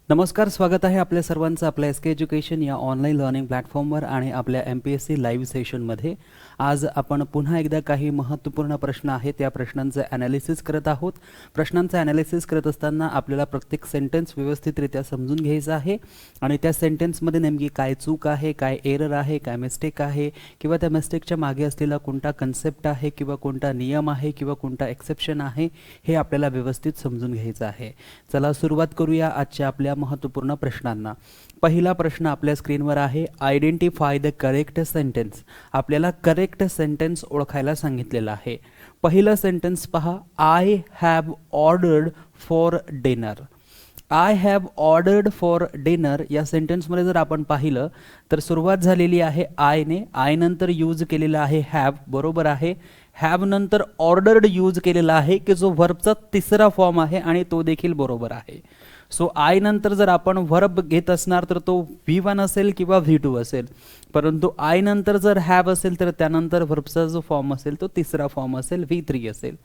नमस्कार, स्वागत आहे आपल्या सर्वांचं आपल्या एस के एज्युकेशन या ऑनलाईन लर्निंग प्लॅटफॉर्मवर आणि आपल्या MPSC लाईव्ह सेशनमध्ये. आज आपण पुन्हा एकदा काही महत्त्वपूर्ण प्रश्न आहेत या प्रश्नांचं ॲनालिसिस करत आहोत. प्रश्नांचं ॲनालिसिस करत असताना आपल्याला प्रत्येक सेंटेन्स व्यवस्थितरित्या समजून घ्यायचं आहे आणि त्या सेंटेन्समध्ये नेमकी काय चूक आहे, काय एरर आहे, काय मिस्टेक आहे किंवा त्या मिस्टेकच्या मागे असलेला कोणता कन्सेप्ट आहे किंवा कोणता नियम आहे किंवा कोणता एक्सेप्शन आहे हे आपल्याला व्यवस्थित समजून घ्यायचं आहे. चला सुरुवात करूया आजच्या आपल्या महत्त्वपूर्ण प्रश्नांना. पहिला प्रश्न आपल्या स्क्रीनवर आहे. Identify the correct sentence. आपल्याला करेक्ट सेंटेन्स ओळखायला सांगितलेलं आहे. पहिलं सेंटेन्स पहा. I have ordered for dinner. I have ordered for dinner या सेंटेन्समध्ये जर आपण पाहिलं तर सुरुवात झालेली आहे आयने. आय नंतर यूज केलेला आहे हॅव, बरोबर आहे. हॅव नंतर ऑर्डर्ड यूज केलेला आहे की जो व्हर्बचा तिसरा फॉर्म आहे आणि तो देखील बरोबर आहे. सो आय नंतर जर आपण व्हर्ब घेत असणार तर तो V1 असेल किंवा V2 असेल, परंतु आय नंतर जर हॅव असेल तर त्यानंतर व्हर्बचा जो फॉर्म असेल तो तिसरा फॉर्म असेल, V3 असेल.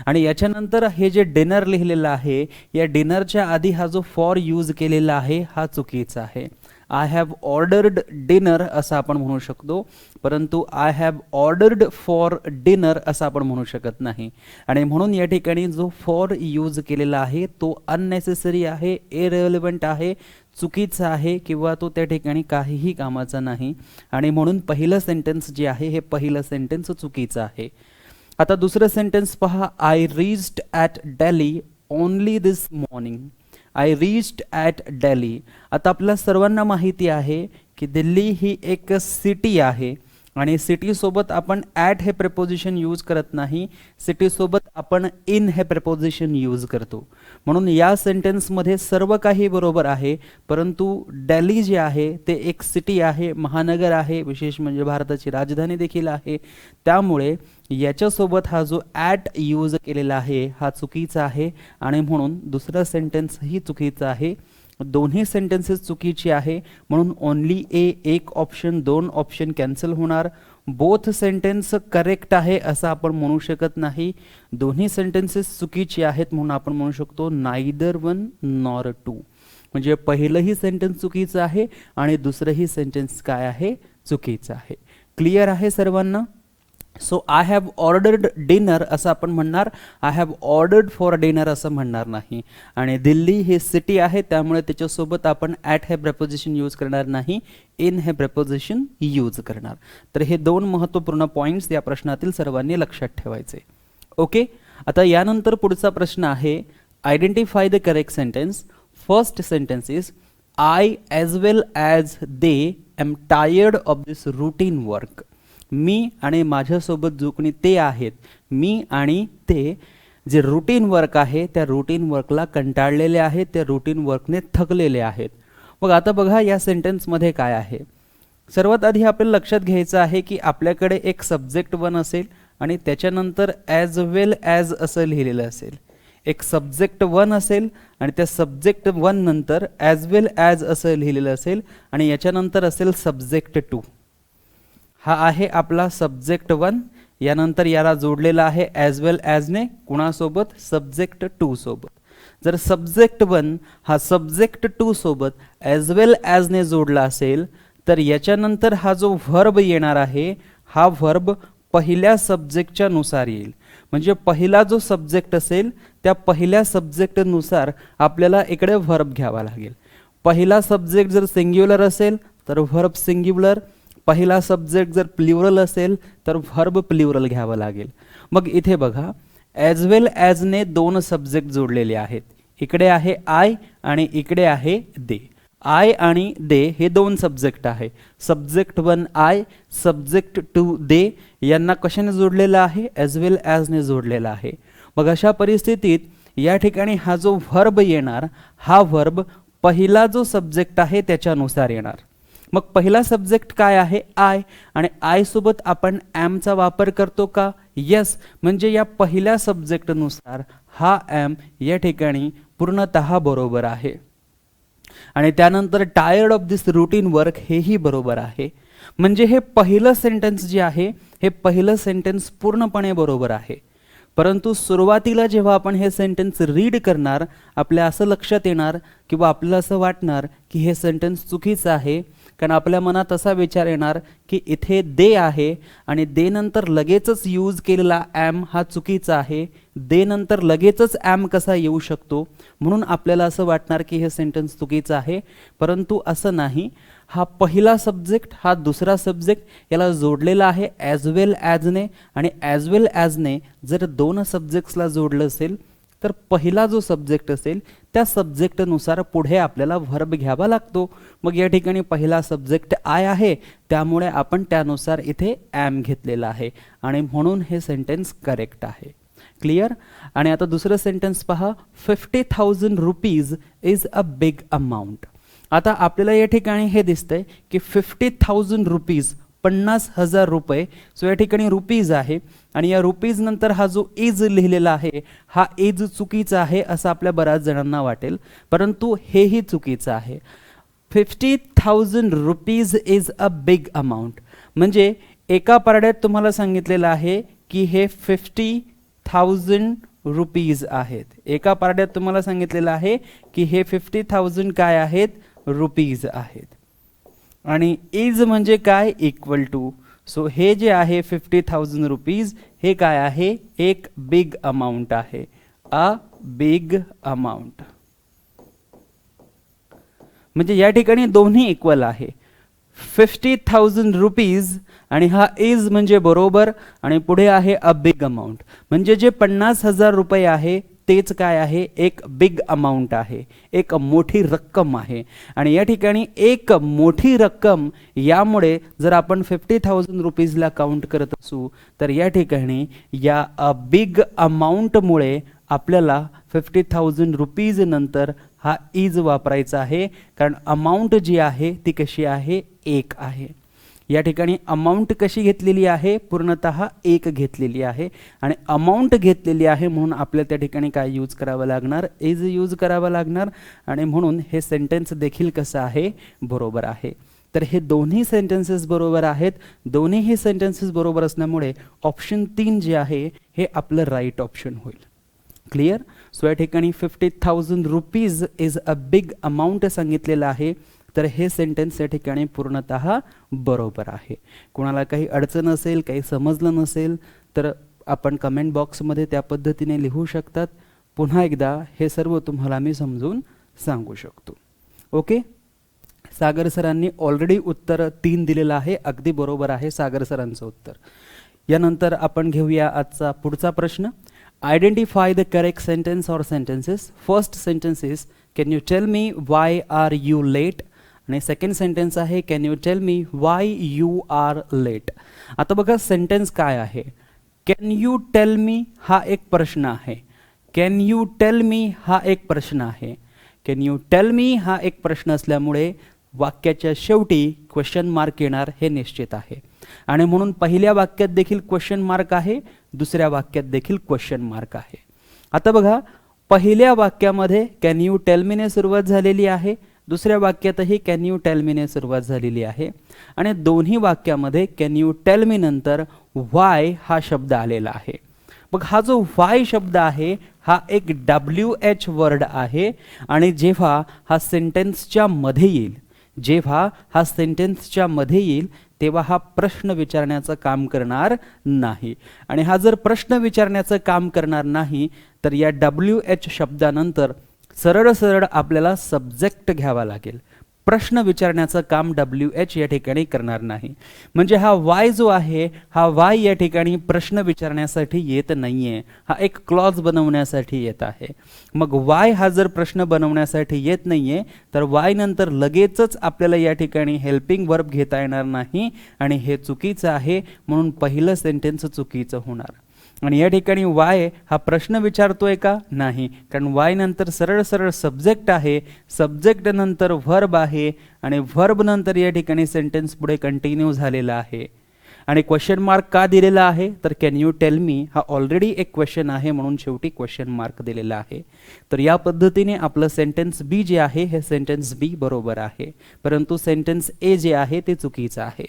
आणि याच्यानंतर हे जे डिनर लिहिलेलं आहे या डिनरच्या आधी हा जो फॉर यूज केलेला आहे हा चुकीचा आहे. आय हॅव ऑर्डर्ड डिनर असं आपण म्हणू शकतो, परंतु I have ordered for dinner असं आपण म्हणू शकत नाही. आणि म्हणून या ठिकाणी जो फॉर यूज केलेला आहे तो अननेसेसरी आहे, इरेलेव्हंट आहे, चुकीचा आहे किंवा तो त्या ठिकाणी काहीही कामाचा नाही. आणि म्हणून पहिलं सेंटेन्स जे आहे हे पहिलं सेंटेन्स चुकीचं आहे. आता दुसरं सेंटेन्स पहा. I reached at Delhi only this morning. I reached at Delhi. आता आपल्या सर्वांना माहिती आहे की दिल्ली ही एक सिटी आहे आणि सिटीसोबत आपण ॲट हे प्रेपोजिशन यूज करत नाही, सिटीसोबत आपण इन हे प्रेपोजिशन यूज करतो. म्हणून या सेंटेन्समध्ये सर्व काही बरोबर आहे, परंतु दिल्ली जे आहे ते एक सिटी आहे, महानगर आहे, विशेष म्हणजे भारताची राजधानी देखील आहे. त्यामुळे याच्यासोबत हा जो ॲट यूज केलेला आहे हा चुकीचा आहे आणि म्हणून दुसरं सेंटेन्सही चुकीचं आहे. दोन्ही सेंटेन्सेस चुकीची आहे, म्हणून ओनली ए, एक ऑप्शन, दोन ऑप्शन कॅन्सल होणार. बोथ सेंटेन्स करेक्ट आहे असं आपण म्हणू शकत नाही. दोन्ही सेंटेन्सेस चुकीची आहेत म्हणून आपण म्हणू शकतो नायदर वन नॉर टू. म्हणजे पहिलंही सेंटेन्स चुकीचं आहे आणि दुसरंही सेंटेन्स काय आहे, चुकीचं आहे. क्लिअर आहे सर्वांना? So I have ordered dinner असं आपण म्हणणार, I have ordered for dinner असं म्हणणार नाही. आणि दिल्ली ही सिटी आहे त्यामुळे त्याच्यासोबत आपण ॲट हे प्रेपोजिशन यूज करणार नाही, इन हे प्रेपोजिशन यूज करणार. तर हे दोन महत्त्वपूर्ण पॉईंट्स या प्रश्नातील सर्वांनी लक्षात ठेवायचे. ओके, आता यानंतर पुढचा प्रश्न आहे. Identify the correct sentence. First sentence is I as well as they am tired of this routine work. मी आणि माझ्यासोबत जो कोणी ते आहेत, मी आणि ते जे रुटीन वर्क आहे त्या रुटीन वर्कला कंटाळलेले आहेत, त्या रुटीन वर्कने थकलेले आहेत. मग आता बघा या सेंटेन्समध्ये काय आहे. सर्वात आधी आपल्याला लक्षात घ्यायचं आहे की आपल्याकडे एक सब्जेक्ट वन असेल आणि त्याच्यानंतर ॲज वेल ॲज असं लिहिलेलं असेल. एक सब्जेक्ट वन असेल आणि त्या सब्जेक्ट वन नंतर ॲज वेल ॲज असं लिहिलेलं असेल आणि याच्यानंतर असेल सब्जेक्ट टू. हा आहे आपला सब्जेक्ट वन. यानंतर याला जोडलेला आहे ॲज वेल ॲजने, कुणासोबत, सब्जेक्ट टू सोबत. जर सब्जेक्ट वन हा सब्जेक्ट टू सोबत ॲज वेल ॲजने जोडला असेल तर याच्यानंतर हा जो व्हर्ब येणार आहे हा व्हर्ब पहिल्या सब्जेक्टच्या नुसार येईल. म्हणजे पहिला जो सब्जेक्ट असेल त्या पहिल्या सब्जेक्टनुसार आपल्याला इकडे व्हर्ब घ्यावा लागेल. पहिला सब्जेक्ट जर सिंग्युलर असेल तर व्हर्ब सिंग्युलर, पहिला सब्जेक्ट जर प्ल्युरल असेल तर व्हर्ब प्ल्युरल घ्यावं लागेल. मग इथे बघा ॲज वेल ॲजने दोन सब्जेक्ट जोडलेले आहेत. इकडे आहे आय आणि इकडे आहे दे. आय आणि दे हे दोन सब्जेक्ट आहे. Subject one I, subject two they यांना कशाने जोडलेला आहे, ॲज वेल ॲजने जोडलेला आहे. मग अशा परिस्थितीत या ठिकाणी हा जो व्हर्ब येणार हा व्हर्ब पहिला जो सब्जेक्ट आहे त्याच्यानुसार येणार. मग पहिला सब्जेक्ट काय आहे, आय, आणि आय सोबत आपण ॲमचा वापर करतो का, यस. म्हणजे या पहिल्या सब्जेक्टनुसार हा ॲम या ठिकाणी पूर्णतः बरोबर आहे. आणि त्यानंतर tired of this routine work हेही बरोबर आहे. म्हणजे हे पहिलं सेंटेन्स जे आहे हे पहिलं सेंटेन्स पूर्णपणे बरोबर आहे. परंतु सुरुवातीला जेव्हा आपण हे सेंटेन्स रीड करणार आपल्या असं लक्षात येणार किंवा आपल्याला असं वाटणार की हे सेंटेन्स चुकीचं आहे, कारण आपल्या मनात असा विचार येणार की इथे दे आहे आणि दे नंतर लगेचच यूज केलेला ॲम हा चुकीचा आहे, दे नंतर लगेचच ॲम कसा येऊ शकतो, म्हणून आपल्याला असं वाटणार की हे सेंटेन्स चुकीचं आहे. परंतु असं नाही. हा पहिला सब्जेक्ट हा दुसरा सब्जेक्ट याला जोडलेला आहे ॲज वेल ॲजने, आणि ॲज वेल ॲजने जर दोन सब्जेक्ट्सला जोडलं असेल तर पहिला जो सब्जेक्ट असेल त्या सब्जेक्टनुसार पुढे आपल्याला व्हर्ब घ्यावा लागतो. मग या ठिकाणी पहिला सब्जेक्ट आय आहे, त्यामुळे आपण त्यानुसार इथे ॲम घेतलेला आहे आणि म्हणून हे सेंटेन्स करेक्ट आहे. क्लिअर. आणि आता दुसरं सेंटेन्स पहा. 50,000 rupees is a big amount. आता आपल्याला या ठिकाणी हे दिसतंय की 50,000 रुपीज 50,000 रुपये. सो या ठिकाणी रुपीज आहे आणि या रुपीज नंतर हा जो इज लिहिलेला आहे हा इज चुकीचा आहे असं आपल्या बऱ्याच जणांना वाटेल, परंतु हेही चुकीचं आहे. 50,000 rupees is a big amount म्हणजे एका पारड्यात तुम्हाला सांगितलेलं आहे की हे 50,000 रुपीज आहेत. एका पारड्यात तुम्हाला सांगितलेलं आहे की हे 50,000 काय आहेत, रुपीज आहेत. आणि इज म्हणजे काय, इक्वल टू. सो हे जे आहे 50,000 रुपीज हे काय आहे, एक बिग अमाऊंट आहे, अ बिग अमाऊंट. म्हणजे या ठिकाणी दोन्ही इक्वल आहे. 50,000 रुपीज आणि हा इज म्हणजे बरोबर आणि पुढे आहे अ बिग अमाऊंट. म्हणजे जे 50,000 रुपये आहे तेच काय आहे, एक बिग अमाऊंट आहे, एक मोठी रक्कम आहे. आणि या ठिकाणी एक मोठी रक्कम यामुळे जर आपण 50,000 रुपीजला काउंट करत असू तर या ठिकाणी या अ बिग अमाऊंटमुळे आपल्याला 50,000 रुपीज नंतर हा इज वापरायचा आहे, कारण अमाऊंट जी आहे ती कशी आहे, एक आहे. या ठिकाणी अमाऊंट कशी घेतलेली आहे, पूर्णतः एक घेतलेली आहे आणि अमाऊंट घेतलेली आहे म्हणून आपल्याला त्या ठिकाणी काय यूज करावं लागणार, इज यूज करावं लागणार. आणि म्हणून हे सेंटेन्स देखील कसं आहे, बरोबर आहे. तर हे दोन्ही सेंटेन्सेस बरोबर आहेत. दोन्हीही सेंटेन्सेस बरोबर असल्यामुळे ऑप्शन 3 जे आहे हे आपलं राईट ऑप्शन होईल. क्लिअर. सो या ठिकाणी 50,000 rupees is a big amount सांगितलेलं आहे, तर हे सेंटेन्स या ठिकाणी पूर्णतः बरोबर आहे. कोणाला काही अडचण असेल, काही समजलं नसेल तर आपण कमेंट बॉक्समध्ये त्या पद्धतीने लिहू शकतात. पुन्हा एकदा हे सर्व तुम्हाला मी समजून सांगू शकतो. ओके. सागर सरांनी ऑलरेडी उत्तर 3 दिलेलं आहे, अगदी बरोबर आहे सागर सरांचं उत्तर. यानंतर आपण घेऊया आजचा पुढचा प्रश्न. Identify the correct sentence or sentences. First sentence is can you tell me why are you late. आणि सेकंड सेंटेन्स आहे can you tell me why you are late. आता बघा सेंटेन्स काय आहे. कॅन यू टेल मी हा एक प्रश्न आहे. कॅन यू टेल मी हा एक प्रश्न आहे. कॅन यू टेल मी हा एक प्रश्न असल्यामुळे वाक्याच्या शेवटी क्वेश्चन मार्क येणार हे निश्चित आहे. आणि म्हणून पहिल्या वाक्यात देखील क्वेश्चन मार्क आहे, दुसऱ्या वाक्यात देखील क्वेश्चन मार्क आहे. आता बघा पहिल्या वाक्यामध्ये कॅन यू टेल मीने सुरुवात झालेली आहे, दुसऱ्या वाक्यातही कॅन यू टेल मीने सुरुवात झालेली आहे आणि दोन्ही वाक्यामध्ये कॅन यू टेल मी नंतर वाय हा शब्द आलेला आहे. मग हा जो वाय शब्द आहे हा एक WH वर्ड आहे आणि जेव्हा हा सेंटेन्सच्या मध्ये येईल, जेव्हा हा सेंटेन्सच्या मध्ये येईल तेव्हा हा प्रश्न विचारण्याचं काम करणार नाही. आणि हा जर प्रश्न विचारण्याचं काम करणार नाही तर या WH शब्दानंतर सरळ सरळ आपल्याला सब्जेक्ट घ्यावा लागेल. प्रश्न विचारण्याचं काम WH या ठिकाणी करणार नाही. म्हणजे हा वाय जो आहे हा वाय या ठिकाणी प्रश्न विचारण्यासाठी येत नाहीये, हा एक क्लॉज बनवण्यासाठी येत आहे. मग वाय हा जर प्रश्न बनवण्यासाठी येत नाहीये तर वाय नंतर लगेचच आपल्याला या ठिकाणी हेल्पिंग वर्ब घेता येणार नाही आणि हे चुकीचं आहे, म्हणून पहिलं सेंटेन्स चुकीचं होणार. आणि या ठिकाणी वाय हा प्रश्न विचारतोय का, नाही, कारण वाय नंतर सरळ सरळ सब्जेक्ट आहे, सब्जेक्ट नंतर व्हर्ब आहे आणि व्हर्ब नंतर या ठिकाणी सेंटेन्स पुढे कंटिन्यू झालेला आहे. आणि क्वेश्चन मार्क का दिलेला आहे तर कॅन यू टेल मी हा ऑलरेडी एक क्वेश्चन आहे म्हणून शेवटी क्वेश्चन मार्क दिलेला आहे. तर या पद्धतीने आपलं सेंटेन्स बी जे आहे हे सेंटेन्स बी बरोबर आहे, परंतु सेंटेन्स ए जे आहे ते चुकीचं आहे.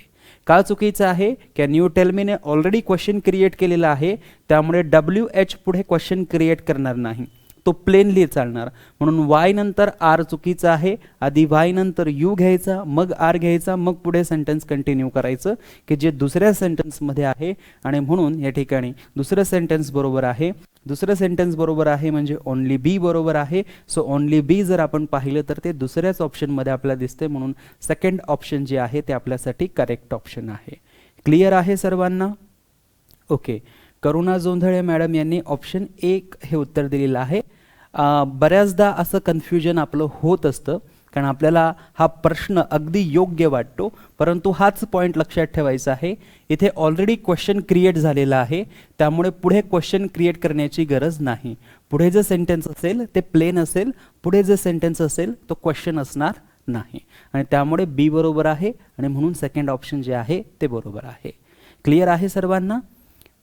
का चुकीचं आहे? कॅन यू टेल मी ने ऑलरेडी क्वेश्चन क्रिएट केलेला आहे, त्यामुळे WH पुढे क्वेश्चन क्रिएट करणार नाही, तो प्लेनली चालणार. म्हणून वाय नंतर आर चुकीचं आहे. आधी वाय नंतर यू घ्यायचा, मग आर घ्यायचा, मग पुढे सेंटेन्स कंटिन्यू करायचं की जे दुसऱ्या सेंटेन्समध्ये आहे. आणि म्हणून या ठिकाणी दुसरं सेंटेन्स बरोबर आहे. दुसरं सेंटेन्स बरोबर आहे म्हणजे ओनली बी बरोबर आहे. सो ओनली बी जर आपण पाहिलं तर ते दुसऱ्याच ऑप्शनमध्ये आपल्याला दिसते, म्हणून सेकंड ऑप्शन जे आहे ते आपल्यासाठी करेक्ट ऑप्शन आहे. क्लिअर आहे सर्वांना? ओके. करुणा जोंधळे मॅडम यांनी ऑप्शन 1 हे उत्तर दिलेलं आहे. बऱ्याचदा असं कन्फ्युजन आपलं होत असतं, कारण आपल्याला हा प्रश्न अगदी योग्य वाटतो, परंतु हाच पॉईंट लक्षात ठेवायचा आहे. इथे ऑलरेडी क्वेश्चन क्रिएट झालेला आहे, त्यामुळे पुढे क्वेश्चन क्रिएट करण्याची गरज नाही. पुढे जे सेंटेन्स असेल ते प्लेन असेल, पुढे जे सेंटेन्स असेल तो क्वेश्चन असणार नाही, आणि त्यामुळे बी बरोबर आहे, आणि म्हणून सेकंड ऑप्शन जे आहे ते बरोबर आहे. क्लिअर आहे सर्वांना?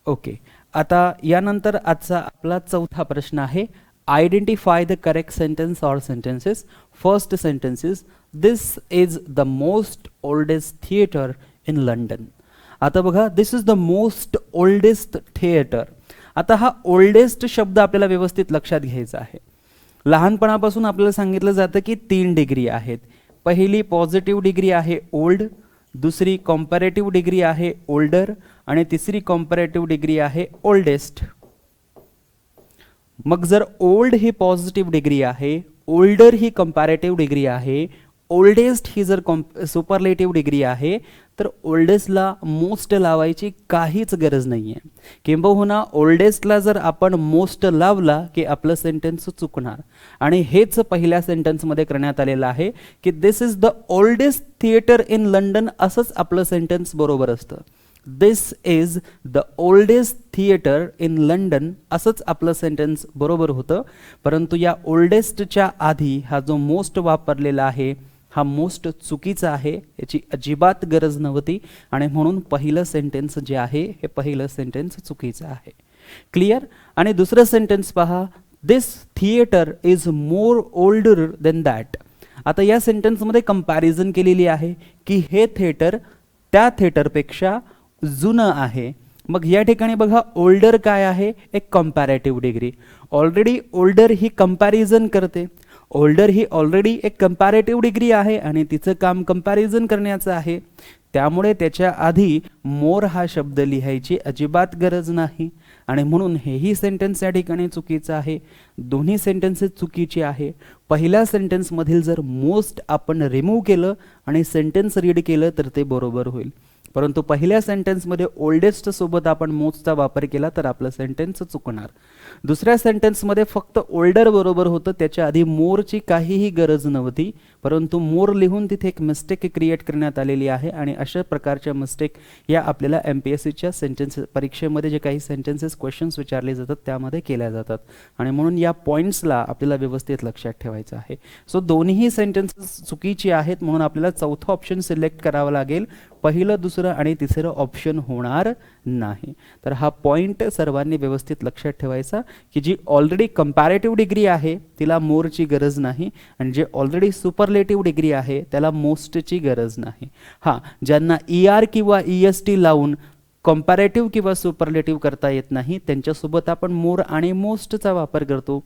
ओके. आता यानंतर आजचा आपला चौथा प्रश्न आहे. Identify the correct sentence or sentences. First sentence is this is the most oldest theatre in London. आता बघा, this is the most oldest theatre. आता हा ओल्डेस्ट शब्द आपल्याला व्यवस्थित लक्षात घ्यायचा आहे. लहानपणापासून आपल्याला सांगितलं जातं की 3 डिग्री आहेत. पहिली पॉझिटिव्ह डिग्री आहे ओल्ड, दुसरी कॉम्पॅरेटिव्ह डिग्री आहे ओल्डर, आणि तिसरी कॉम्पॅरेटिव्ह डिग्री आहे ओल्डेस्ट. मग जर ओल्ड ही पॉझिटिव्ह डिग्री आहे, ओल्डर ही कंपॅरेटिव्ह डिग्री आहे, ओल्डेस्ट ही जर सुपरलेटिव्ह डिग्री आहे, तर ओल्डेस्टला मोस्ट लावायची काहीच गरज नाही आहे. किंबहुना ओल्डेस्टला जर आपण मोस्ट लावला की आपलं सेंटेन्स चुकणार. आणि हेच पहिल्या सेंटेन्समध्ये करण्यात आलेलं आहे की this is the oldest theatre in London, असंच आपलं सेंटेन्स बरोबर असतं. This is the oldest theatre in London असंच आपलं सेंटेन्स बरोबर होतं. परंतु या ओल्डेस्टच्या आधी हा जो मोस्ट वापरलेला आहे हा मोस्ट चुकीचा आहे, याची अजिबात गरज नव्हती, आणि म्हणून पहिलं सेंटेन्स जे आहे हे पहिलं सेंटेन्स चुकीचं आहे. क्लिअर? आणि दुसरं सेंटेन्स पहा. This theatre is more older than that. आता या सेंटेन्समध्ये कंपॅरिझन केलेली आहे की हे थिएटर त्या थिएटरपेक्षा जुनं आहे. मग या ठिकाणी बघा, ओल्डर काय आहे? एक कंपॅरेटिव्ह डिग्री. ऑलरेडी ओल्डर ही कंपॅरिझन करते. ओल्डर ही ऑलरेडी एक कंपॅरेटिव्ह डिग्री आहे आणि तिचं काम कंपॅरिझन करण्याचं आहे, त्यामुळे त्याच्या आधी मोर हा शब्द लिहायची अजिबात गरज नाही. आणि म्हणून हेही सेंटेन्स या ठिकाणी चुकीचं आहे. दोन्ही सेंटेन्सेस चुकीची आहे. पहिल्या सेंटेन्समधील जर मोस्ट आपण रिमूव्ह केलं आणि सेंटेन्स रीड केलं तर ते बरोबर होईल, परंतु पहिल्या सेंटेन्समध्ये ओल्डेस्ट सोबत आपण मोस्टचा वापर केला तर आपलं सेंटेन्स चुकणार. दुसऱ्या सेंटेन्समध्ये फक्त ओल्डर बरोबर होतं, त्याच्या आधी मोरची काहीही गरज नव्हती, परंतु मोर लिहून तिथे एक मिस्टेक क्रिएट करण्यात आलेली आहे. आणि अशा प्रकारच्या मिस्टेक या आपल्याला MPSCच्या सेंटेन्स परीक्षेमध्ये जे काही सेंटेन्सेस क्वेश्चन्स विचारले जातात त्यामध्ये केल्या जातात, आणि म्हणून या पॉईंट्सला आपल्याला व्यवस्थित लक्षात ठेवायचं आहे. सो दोन्ही सेंटेन्सेस चुकीची आहेत, म्हणून आपल्याला चौथा ऑप्शन सिलेक्ट करावा लागेल. पहिलं, दुसरं आणि तिसरं ऑप्शन होणार नाही. तर हा पॉईंट सर्वांनी व्यवस्थित लक्षात ठेवायचा की जी ऑलरेडी कंपॅरेटिव्ह डिग्री आहे तिला मोरची गरज नाही, आणि जे ऑलरेडी सुपरलेटिव्ह डिग्री आहे त्याला मोस्टची गरज नाही. हां, ज्यांना ER किंवा EST लावून कंपॅरेटिव्ह किंवा सुपरलेटिव्ह करता येत नाही त्यांच्यासोबत आपण मोर आणि मोस्टचा वापर करतो.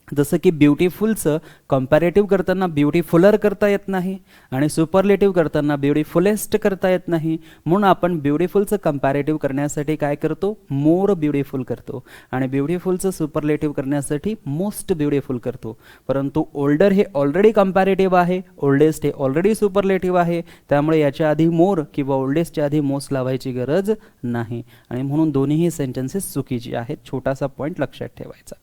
जसं की ब्युटिफुलचं कंपॅरेटिव्ह करताना ब्युटिफुलर करता येत नाही आणि सुपरलेटिव्ह करताना ब्युटिफुलेस्ट करता येत नाही, म्हणून आपण ब्युटिफुलचं कंपॅरेटिव्ह करण्यासाठी काय करतो? मोर ब्युटिफुल करतो, आणि ब्युटिफुलचं सुपरलेटिव्ह करण्यासाठी मोस्ट ब्युटिफुल करतो. परंतु ओल्डर हे ऑलरेडी कंपॅरेटिव्ह आहे, ओल्डेस्ट हे ऑलरेडी सुपरलेटिव्ह आहे, त्यामुळे याच्या आधी मोर किंवा ओल्डेस्टच्या आधी मोस्ट लावायची गरज नाही, आणि म्हणून दोन्हीही सेंटेन्सेस चुकीची आहेत. छोटासा पॉईंट लक्षात ठेवायचा.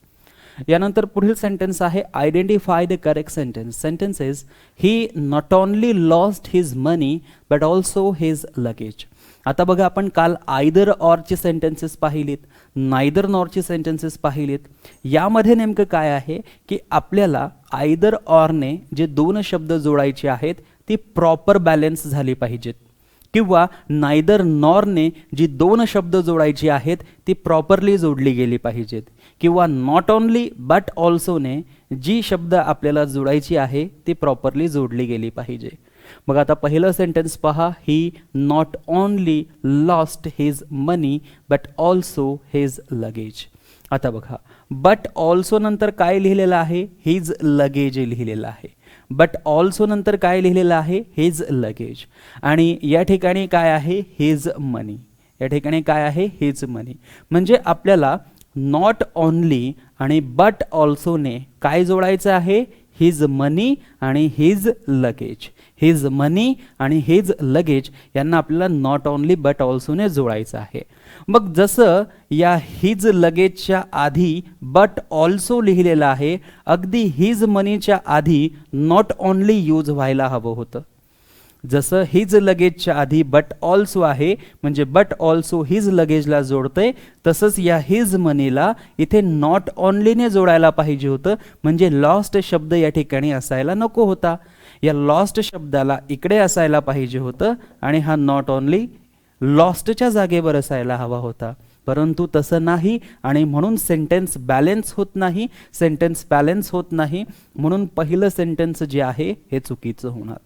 यानंतर पुढील सेंटेन्स आहे identify the correct sentence. Sentence is he not only lost his money but also his luggage. आता बघा, आपण काल आयदर ऑरची सेंटेन्सेस पाहिलीत, नायदर नॉरची सेंटेन्सेस पाहिलीत. यामध्ये नेमकं काय आहे की आपल्याला आयदर ऑरने जे 2 शब्द जोडायचे आहेत ती प्रॉपर बॅलन्स झाली पाहिजेत, किंवा नायदर नॉरने जी 2 शब्द जोडायची आहेत ती प्रॉपरली जोडली गेली पाहिजेत, किंवा नॉट ओनली बट ऑल्सोने जी शब्द आपल्याला जोडायची आहे ती प्रॉपरली जोडली गेली पाहिजे. मग आता पहिलं सेंटेन्स पहा, he not only lost his money but also his luggage. आता बघा, बट ऑल्सो नंतर काय लिहिलेलं आहे, हिज लगेज लिहिलेलं आहे. बट ऑल्सो नंतर काय लिहिलेलं आहे, हिज लगेज. आणि या ठिकाणी काय आहे, हिज मनी. या ठिकाणी काय आहे, हिज मनी. म्हणजे आपल्याला नॉट ओनली आणि बट ऑल्सोने काय जोडायचं आहे, हिज मनी आणि हिज लगेज. हिज मनी आणि हिज लगेज यांना आपल्याला नॉट ओनली बट ऑल्सोने जोडायचं आहे. मग जसं या हिज लगेजच्या आधी बट ऑल्सो लिहिलेलं आहे, अगदी हिज मनीच्या आधी नॉट ओनली यूज व्हायला हवं होतं. जसं हिज लगेजच्या आधी बट ऑल्सो आहे, म्हणजे बट ऑल्सो हिज लगेजला जोडतंय, तसंच या हिज मनीला इथे नॉट ओनलीने जोडायला पाहिजे होतं. म्हणजे लॉस्ट शब्द या ठिकाणी असायला नको होता. या लॉस्ट शब्दाला इकडे असायला पाहिजे होतं आणि हा नॉट ओनली लॉस्टच्या जागेवर असायला हवा होता. परंतु तसं नाही आणि म्हणून सेंटेन्स बॅलन्स होत नाही. सेंटेन्स बॅलन्स होत नाही म्हणून पहिलं सेंटेन्स जे आहे हे चुकीचं होणार.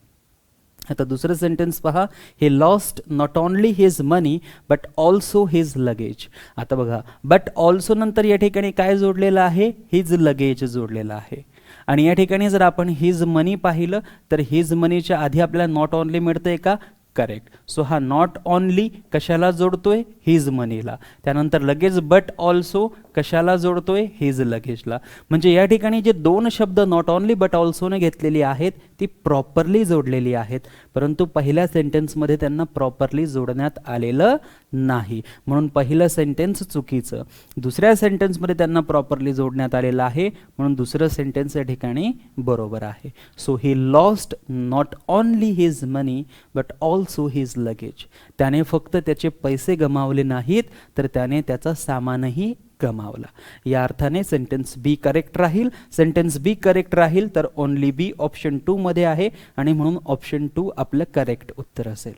आता दुसरं सेंटेन्स पहा, हे lost not only his money but also his luggage. आता बघा, बट ऑल्सो नंतर या ठिकाणी काय जोडलेलं आहे, हिज लगेज जोडलेलं आहे. आणि या ठिकाणी जर आपण हिज मनी पाहिलं तर हिज मनीच्या आधी आपल्याला नॉट ओनली मिळतंय का, करेक्ट. सो हा नॉट ओनली कशाला जोडतोय, हिज मनीला. त्यानंतर लगेच बट ऑल्सो कशाला जोडतोय, हिज लगेजला. म्हणजे या ठिकाणी जे दोन शब्द नॉट ओनली बट ऑल्सोने घेतलेली आहेत ती प्रॉपरली जोडलेली आहेत, परंतु पहिल्या सेंटेन्समध्ये त्यांना प्रॉपरली जोडण्यात आलेलं नाही, म्हणून पहिलं सेंटेन्स चुकीचं. दुसऱ्या सेंटेन्समध्ये त्यांना प्रॉपरली जोडण्यात आलेलं आहे, म्हणून दुसरं सेंटेन्स या ठिकाणी बरोबर आहे. So he lost not only his money but also his luggage. त्याने फक्त त्याचे पैसे गमावले नाहीत, तर त्याने त्याचा सामानही गमावला. या अर्थाने सेंटेन्स बी करेक्ट राहील. सेंटेन्स बी करेक्ट राहील तर ओनली बी ऑप्शन 2 मध्ये आहे आणि म्हणून ऑप्शन 2 आपलं करेक्ट उत्तर असेल.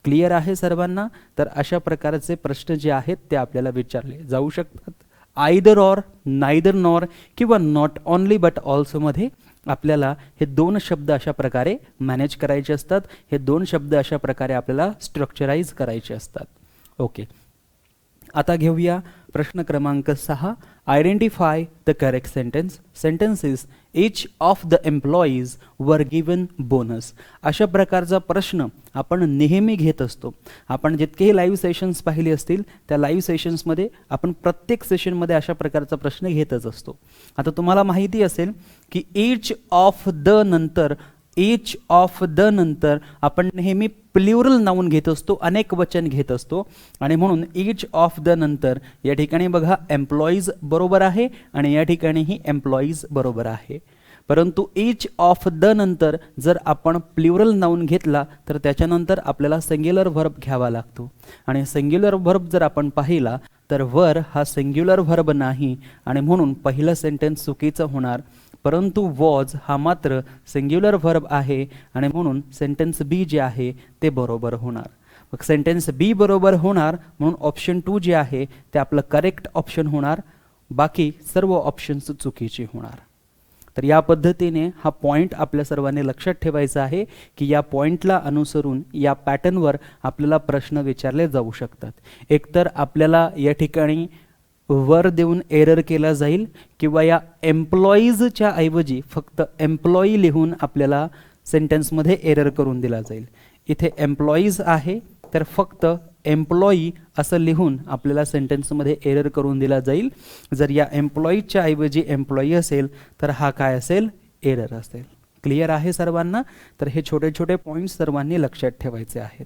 क्लिअर आहे सर्वांना? तर अशा प्रकारचे प्रश्न जे आहेत ते आपल्याला विचारले जाऊ शकतात. आयदर ऑर, नायदर नॉर किंवा नॉट ओनली बट ऑल्सो मध्ये आपल्याला हे दोन शब्द अशा प्रकारे मॅनेज करायचे असतात. हे दोन शब्द अशा प्रकारे आपल्याला स्ट्रक्चराइज करायचे असतात. ओके, आता घेऊया प्रश्न क्रमांक 6. Identify the correct sentence. Sentences each of the employees were given bonus. अशा प्रकारचा प्रश्न आपण नेहमी घेत असतो. आपण जितकेही लाईव्ह सेशन्स पाहिले असतील त्या लाईव्ह सेशन्समध्ये आपण प्रत्येक सेशनमध्ये अशा प्रकारचा प्रश्न घेतच असतो. आता तुम्हाला माहिती असेल की इच ऑफ द नंतर, इच ऑफ द नंतर आपण नेहमी प्ल्युरल नाउन घेत असतो, अनेक वचन घेत असतो आणि म्हणून इच ऑफ द नंतर या ठिकाणी बघा एम्प्लॉईज बरोबर आहे आणि या ठिकाणीही एम्प्लॉईज बरोबर आहे. परंतु इच ऑफ द नंतर जर आपण प्ल्युरल नाउन घेतला तर त्याच्यानंतर आपल्याला सिंग्युलर व्हर्ब घ्यावा लागतो आणि सिंग्युलर व्हर्ब जर आपण पाहिला तर वर हा सिंग्युलर व्हर्ब नाही आणि म्हणून पहिलं सेंटेन्स चुकीचं होणार. परंतु वॉज हा मात्र सिंग्युलर व्हर्ब आहे आणि म्हणून सेंटेन्स बी जे आहे ते बरोबर होणार. मग सेंटेन्स बी बरोबर होणार म्हणून ऑप्शन 2 जे आहे ते आपलं करेक्ट ऑप्शन होणार. बाकी सर्व ऑप्शन्स चुकीचे होणार. तर या पद्धतीने हा पॉईंट आपल्या सर्वांनी लक्षात ठेवायचा आहे की या पॉईंटला अनुसरून या पॅटर्नवर आपल्याला प्रश्न विचारले जाऊ शकतात. एकतर आपल्याला या ठिकाणी वर देऊन एरर केला जाईल किंवा या एम्प्लॉईजच्या ऐवजी फक्त एम्प्लॉई लिहून आपल्याला सेंटेन्समध्ये एरर करून दिला जाईल. इथे एम्प्लॉईज आहे तर फक्त एम्प्लॉई असं लिहून आपल्याला सेंटेन्समध्ये एरर करून दिला जाईल. जर या एम्प्लॉईच्या ऐवजी एम्प्लॉई असेल तर हा काय असेल, एरर असेल. क्लिअर आहे सर्वांना? तर हे छोटे छोटे पॉईंट्स सर्वांनी लक्षात ठेवायचे आहेत.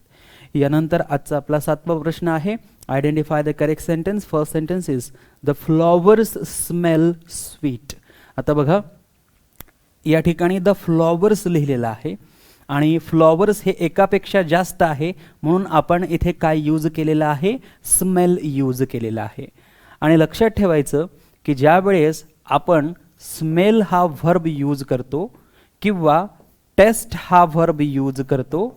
यानंतर आजचा आपला 7वा प्रश्न आहे identify the correct sentence. First sentence is the flowers smell sweet. आता बघा या ठिकाणी द फ्लॉवर्स लिहिलेलं आहे आणि फ्लॉवर्स हे एकापेक्षा जास्त आहे म्हणून आपण इथे काय यूज केलेलं आहे, स्मेल यूज केलेला आहे. आणि लक्षात ठेवायचं की ज्या वेळेस आपण स्मेल हा व्हर्ब यूज करतो किंवा टेस्ट हा व्हर्ब यूज करतो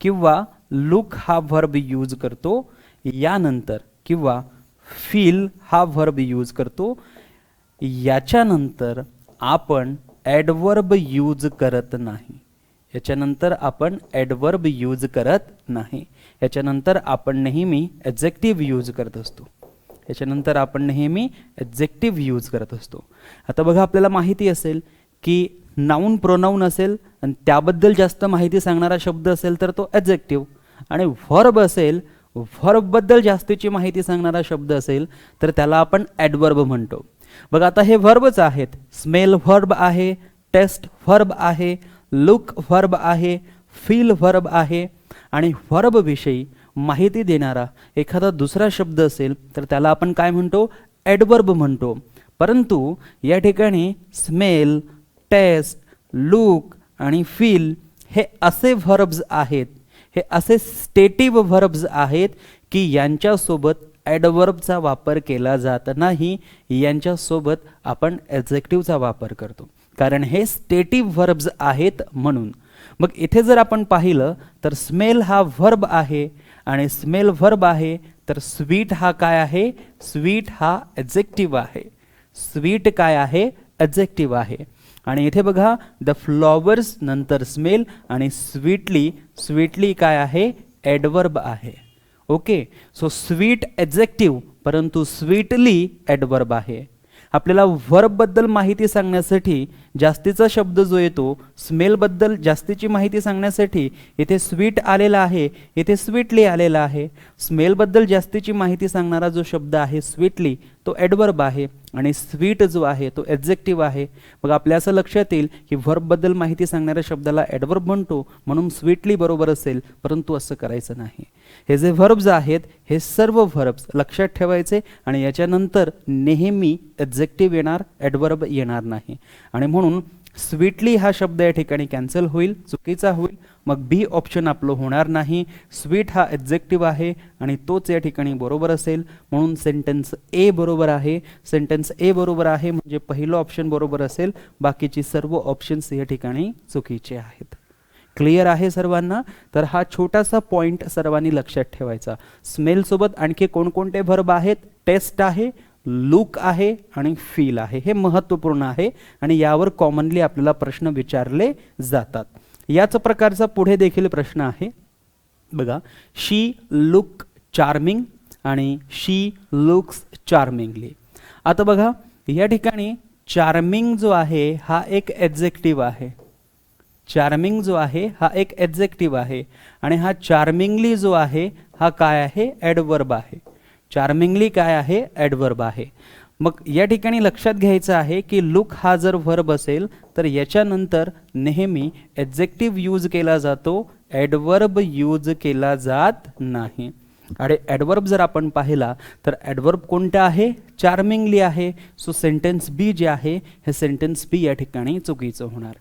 किंवा लुक हा व्हर्ब यूज करतो, यानंतर किंवा फील हा व्हर्ब यूज करतो, याच्यानंतर आपण ॲडवर्ब यूज करत नाही. याच्यानंतर आपण ॲडवर्ब यूज करत नाही. याच्यानंतर आपण नेहमी ॲडजेक्टिव्ह यूज करत असतो. याच्यानंतर आपण नेहमी ॲडजेक्टिव्ह यूज करत असतो. आता बघा, आपल्याला माहिती असेल की नाऊन प्रोनाऊन असेल आणि त्याबद्दल जास्त माहिती सांगणारा शब्द असेल तर तो ॲडजेक्टिव्ह, आणि व्हर्ब असेल, व्हर्बबद्दल जास्तीची माहिती सांगणारा शब्द असेल तर त्याला आपण ॲडवर्ब म्हणतो. बघा, आता हे व्हर्बच आहेत. स्मेल व्हर्ब आहे, टेस्ट व्हर्ब आहे, लुक व्हर्ब आहे, फील व्हर्ब आहे. आणि व्हर्ब विषयी माहिती देणारा एखादा दुसरा शब्द असेल तर त्याला आपण काय म्हणतो? ॲडवर्ब म्हणतो. परंतु या ठिकाणी स्मेल, टेस्ट, लुक आणि फील हे असे व्हर्ब्स आहेत, हे असे स्टेटिव्ह व्हर्ब्स आहेत की यांच्यासोबत ॲडवर्बचा वापर केला जात नाही. यांच्यासोबत आपण ॲडजेक्टिव्हचा वापर करतो, कारण हे स्टेटिव्ह व्हर्ब्स आहेत म्हणून. मग इथे जर आपण पाहिलं तर स्मेल हा व्हर्ब आहे, आणि स्मेल व्हर्ब आहे तर स्वीट हा काय आहे? स्वीट हा ॲडजेक्टिव्ह आहे. स्वीट काय आहे? ॲडजेक्टिव्ह आहे. आणि इथे बघा, द फ्लॉवर्स नंतर स्मेल आणि स्वीटली, स्वीटली काय आहे? ॲडवर्ब आहे. ओके, सो स्वीट ॲडजेक्टिव्ह, परंतु स्वीटली ॲडवर्ब आहे. आपल्याला व्हर्बबद्दल माहिती सांगण्यासाठी जास्तीचा शब्द जो येतो, स्मेलबद्दल जास्तीची माहिती सांगण्यासाठी इथे स्वीट आलेला आहे, इथे स्वीटली आलेला आहे. स्मेलबद्दल जास्तीची माहिती सांगणारा जो शब्द आहे स्वीटली, तो ॲडवर्ब आहे, आणि स्वीट जो आहे तो ॲडजेक्टिव्ह आहे. मग आपल्या असं लक्षात येईल की व्हर्बबद्दल माहिती सांगणाऱ्या शब्दाला ॲडवर्ब म्हणतो म्हणून स्वीटली बरोबर असेल, परंतु असं करायचं नाही. हे जे व्हर्ब्स आहेत हे सर्व व्हर्ब्स लक्षात ठेवायचे, आणि याच्यानंतर नेहमी ॲडजेक्टिव्ह येणार, ॲडवर्ब येणार नाही. आणि म्हणून स्वीटली हा शब्द या ठिकाणी कॅन्सल होईल, चुकीचा होईल. मग बी ऑप्शन आपलं होणार नाही. स्वीट हा ॲडजेक्टिव्ह आहे आणि तोच या ठिकाणी बरोबर असेल, म्हणून सेंटेन्स ए बरोबर आहे. सेंटेन्स ए बरोबर आहे म्हणजे पहिलं ऑप्शन बरोबर असेल, बाकीची सर्व ऑप्शन्स या ठिकाणी चुकीचे आहेत. क्लिअर आहे सर्वांना? तर हा छोटासा पॉईंट सर्वांनी लक्षात ठेवायचा. स्मेलसोबत आणखी कोणकोणते व्हर्ब आहेत? टेस्ट आहे, लुक आहे आणि फील आहे. हे महत्त्वपूर्ण आहे आणि यावर कॉमनली आपल्याला प्रश्न विचारले जातात. याच प्रकारचा पुढे देखील प्रश्न आहे बघा. शी लुक चार्मिंग आणि शी लुक्स चार्मिंगली. आता बघा, या ठिकाणी चार्मिंग जो आहे हा एक ॲडजेक्टिव्ह आहे. चार्मिंग जो आहे हा एक ॲडजेक्टिव्ह आहे, आणि हा चार्मिंगली जो आहे हा काय आहे? ॲडवर्ब आहे. चार्मिंगली काय आहे? ॲडवर्ब आहे. मग या ठिकाणी लक्षात घ्यायचं आहे की लुक हा जर व्हर्ब असेल तर याच्यानंतर नेहमी ॲडजेक्टिव्ह यूज केला जातो, ॲडवर्ब यूज केला जात नाही. आणि ॲडवर्ब जर आपण पाहिला तर ॲडवर्ब कोणता आहे? चार्मिंगली आहे. सो सेंटेन्स बी जे आहे हे सेंटेन्स बी या ठिकाणी चुकीचं होणार.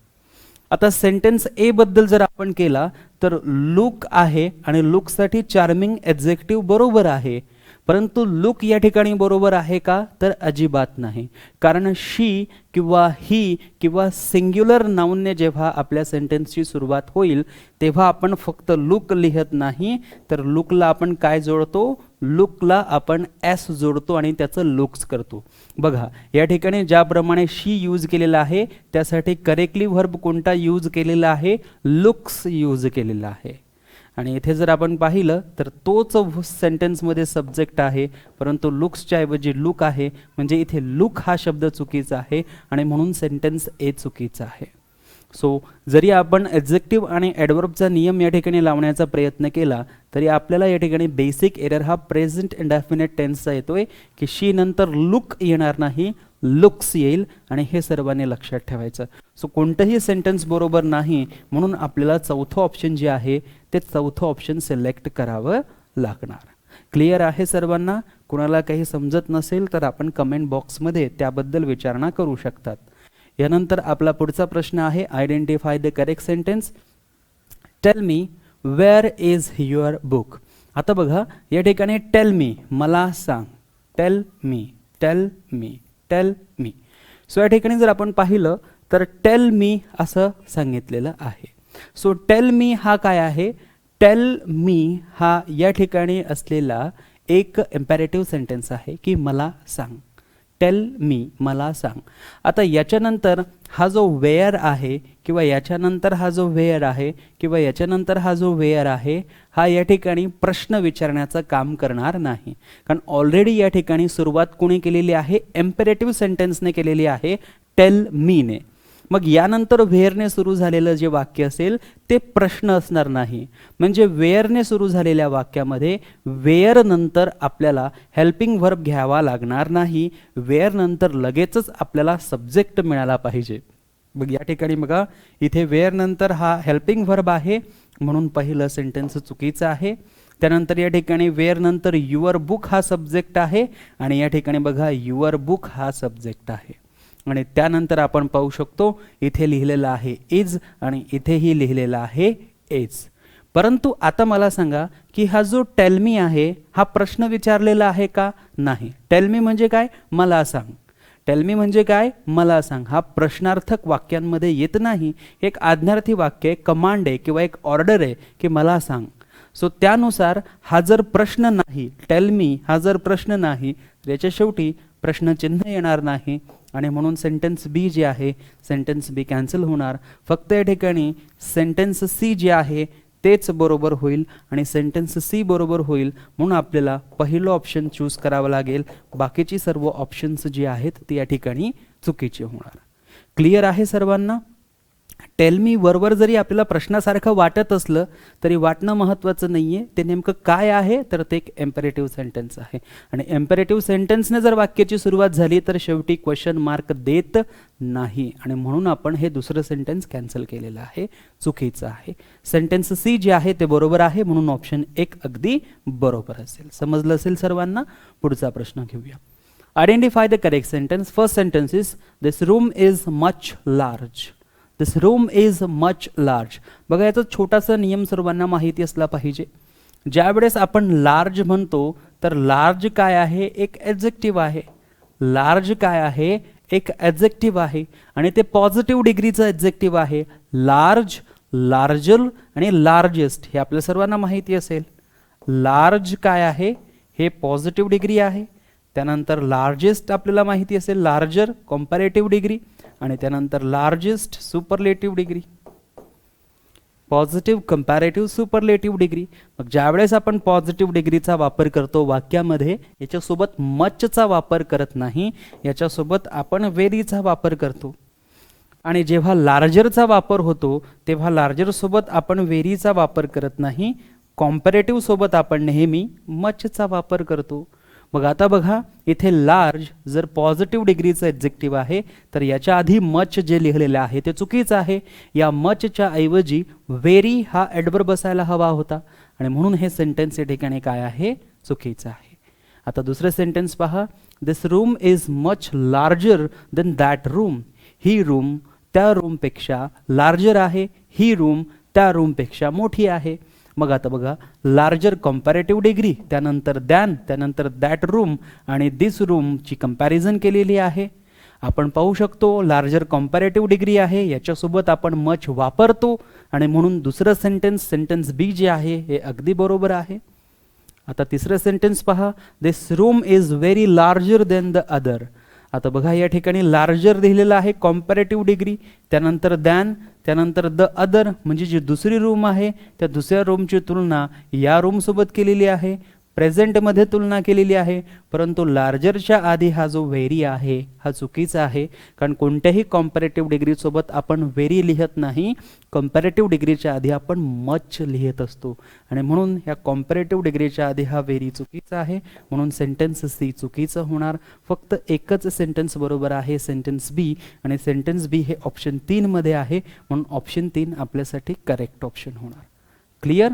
आता सेंटेन्स ए बद्दल जर आपण केला तर लुक आहे आणि लुकसाठी चार्मिंग ॲडजेक्टिव्ह बरोबर आहे, परंतु लुक या ठिकाणी बरोबर आहे का? तर अजिबात नाही. कारण शी किंवा ही किंवा सिंग्युलर नाऊनने जेव्हा आपल्या सेंटेन्सची सुरुवात होईल तेव्हा आपण फक्त लुक लिहत नाही, तर लुकला आपण काय जोडतो? लुकला आपण एस जोडतो आणि त्याचं लुक्स करतो. बघा, या ठिकाणी ज्याप्रमाणे शी यूज केलेला आहे त्यासाठी करेक्टली व्हर्ब कोणता यूज केलेला आहे? लुक्स यूज केलेला आहे. आणि इथे जर आपण पाहिलं तर तोच सेंटेन्समध्ये सब्जेक्ट आहे, परंतु लुक्सच्या ऐवजी लुक आहे, म्हणजे इथे लुक हा शब्द चुकीचा आहे आणि म्हणून सेंटेन्स ए चुकीचा आहे. सो जरी आपण ॲडजेक्टिव्ह आणि ॲडवर्बचा नियम या ठिकाणी लावण्याचा प्रयत्न केला तरी आपल्याला या ठिकाणी बेसिक एरर हा प्रेझेंट इंडेफिनिट टेन्सचा येतोय की शी नंतर लुक येणार नाही, लुक्स येईल, आणि हे सर्वांनी लक्षात ठेवायचं. सो कोणतंही सेंटेन्स बरोबर नाही म्हणून आपल्याला चौथं ऑप्शन जे आहे ते चौथं ऑप्शन सिलेक्ट करावं लागणार. क्लिअर आहे सर्वांना? कुणाला काही समजत नसेल तर आपण कमेंट बॉक्समध्ये त्याबद्दल विचारणा करू शकतात. यानंतर आपला पुढचा प्रश्न आहे identify the correct sentence. Tell me where is your book. आता बघा, या ठिकाणी टेल मी, मला सांग, tell me, tell me, tell me. So या ठिकाणी जर आपण पाहिलं तर टेल मी असं सांगितलेलं आहे. सो टेल मी हा काय आहे? टेल मी हा या ठिकाणी असलेला एक इम्पेरेटिव्ह सेंटेन्स आहे की मला सांग. टेल मी, मला सांग. आता याच्यानंतर हा जो वेअर आहे किंवा याच्यानंतर हा जो वेअर आहे किंवा याच्यानंतर हा जो वेअर आहे हा या ठिकाणी प्रश्न विचारण्याचं काम करणार नाही, कारण ऑलरेडी या ठिकाणी सुरुवात कोणी केलेली आहे, इम्पेरेटिव्ह सेंटेन्सने केलेली आहे, टेल मीने. मग यानंतर वेअरने सुरू झालेलं जे वाक्य असेल ते प्रश्न असणार नाही. म्हणजे वेअरने सुरू झालेल्या वाक्यामध्ये वेअर नंतर आपल्याला हेल्पिंग व्हर्ब घ्यावा लागणार नाही. वेअर नंतर लगेचच आपल्याला सब्जेक्ट मिळाला पाहिजे. मग या ठिकाणी बघा इथे वेअर नंतर हा हेल्पिंग व्हर्ब आहे म्हणून पहिलं सेंटेन्स चुकीचं आहे. त्यानंतर या ठिकाणी वेअर नंतर युअर बुक हा सब्जेक्ट आहे आणि या ठिकाणी बघा युअर बुक हा सब्जेक्ट आहे. आणि त्यानंतर आपण पाहू शकतो इथे लिहिलेलं आहे इज आणि इथेही लिहिलेलं आहे इज. परंतु आता मला सांगा की हा जो टेल मी आहे हा प्रश्न विचारलेला आहे का? नाही. टेल मी म्हणजे काय? मला सांग. टेल मी म्हणजे काय? मला सांग. हा प्रश्नार्थक वाक्यांमध्ये येत नाही. एक आज्ञार्थी वाक्य आहे, कमांड आहे किंवा एक ऑर्डर आहे की मला सांग. सो त्यानुसार हा जर प्रश्न नाही, टेल मी हा जर प्रश्न नाही तर याच्या शेवटी प्रश्नचिन्ह येणार नाही आणि म्हणून सेंटेन्स बी जे आहे सेंटेन्स बी कॅन्सल होणार. फक्त या ठिकाणी सेंटेन्स सी जे आहे तेच बरोबर होईल आणि सेंटेन्स सी बरोबर होईल म्हणून आपल्याला पहिलं ऑप्शन चूज करावं लागेल. बाकीची सर्व ऑप्शन्स जी आहेत ती या ठिकाणी चुकीची होणार. क्लिअर आहे सर्वांना? टेल मी वरवर जरी आपल्याला प्रश्नासारखं वाटत असलं तरी वाटणं महत्त्वाचं नाही आहे. ते नेमकं काय आहे तर ते एक इम्पेरेटिव्ह सेंटेन्स आहे आणि इम्पेरेटिव्ह सेंटेन्सने जर वाक्याची सुरुवात झाली तर शेवटी क्वेश्चन मार्क देत नाही आणि म्हणून आपण हे दुसरं सेंटेन्स कॅन्सल केलेलं आहे, चुकीचं आहे. सेंटेन्स सी जे आहे ते बरोबर आहे म्हणून ऑप्शन 1 अगदी बरोबर असेल. समजलं असेल सर्वांना? पुढचा प्रश्न घेऊया. Identify the correct sentence. First sentence is this room is much large. This room is much large. बघा याचा छोटासा नियम सर्वांना माहिती असला पाहिजे. ज्यावेळेस आपण लार्ज म्हणतो तर लार्ज काय आहे? एक ॲडजेक्टिव्ह आहे. लार्ज काय आहे? एक ॲडजेक्टिव्ह आहे आणि ते पॉझिटिव्ह डिग्रीचं ॲडजेक्टिव्ह आहे. लार्ज, लार्जर आणि लार्जेस्ट हे आपल्या सर्वांना माहिती असेल. लार्ज काय आहे? हे पॉझिटिव्ह डिग्री आहे. त्यानंतर लार्जेस्ट आपल्याला माहिती असेल, लार्जर कॉम्पॅरेटिव्ह डिग्री आणि त्यानंतर largest superlative degree. Positive, comparative, superlative degree. मग ज्यावेळेस आपण पॉझिटिव्ह डिग्रीचा वापर करतो वाक्यामध्ये याच्यासोबत मचचा वापर करत नाही, याच्यासोबत आपण व्हेरीचा वापर करतो. आणि जेव्हा लार्जरचा वापर होतो तेव्हा लार्जर सोबत आपण व्हेरीचा वापर करत नाही, कॉम्पॅरेटिव्ह सोबत आपण नेहमी मचचा वापर करतो. मग आता बघा इथे लार्ज जर पॉझिटिव्ह डिग्रीचं ॲडजेक्टिव्ह आहे तर याच्या आधी मच जे लिहिलेलं आहे ते चुकीचं आहे. या मचच्या ऐवजी व्हेरी हा ॲडवर्ब बसायला हवा होता आणि म्हणून हे सेंटेन्स या ठिकाणी काय आहे? चुकीचं आहे. आता दुसरं सेंटेन्स पहा. This room is much larger than that room. ही रूम त्या रूमपेक्षा लार्जर आहे, ही रूम त्या रूमपेक्षा मोठी आहे. मग आता बघा लार्जर कॉम्पॅरेटिव्ह डिग्री, त्यानंतर दॅन, त्यानंतर दॅट रूम आणि दिस रूमची कंपॅरिझन केलेली आहे. आपण पाहू शकतो लार्जर कॉम्पॅरेटिव्ह डिग्री आहे, याच्यासोबत आपण मच वापरतो आणि म्हणून दुसरं सेंटेन्स सेंटेन्स बी जे आहे हे अगदी बरोबर आहे. आता तिसरं सेंटेन्स पहा. This room is very larger than the other. आता बघा या ठिकाणी लार्जर लिहिलेलं आहे कॉम्पॅरेटिव्ह डिग्री, त्यानंतर दॅन, त्यानंतर द अदर म्हणजे जी दुसरी रूम आहे त्या दुसऱ्या रूमची तुलना या रूमसोबत केलेली आहे, प्रेझेंटमध्ये तुलना केलेली आहे. परंतु लार्जरच्या आधी हा जो व्हेरी आहे हा चुकीचा आहे, कारण कोणत्याही कॉम्पॅरेटिव्ह डिग्रीसोबत आपण व्हेरी लिहत नाही, कॉम्पॅरेटिव्ह डिग्रीच्या आधी आपण मच लिहित असतो आणि म्हणून ह्या कॉम्पॅरेटिव्ह डिग्रीच्या आधी हा व्हेरी चुकीचा आहे म्हणून सेंटेन्स सी चुकीचं होणार. फक्त एकच सेंटेन्स बरोबर आहे, सेंटेन्स बी, आणि सेंटेन्स बी हे ऑप्शन 3 मध्ये आहे म्हणून ऑप्शन 3 आपल्यासाठी करेक्ट ऑप्शन होणार. क्लिअर?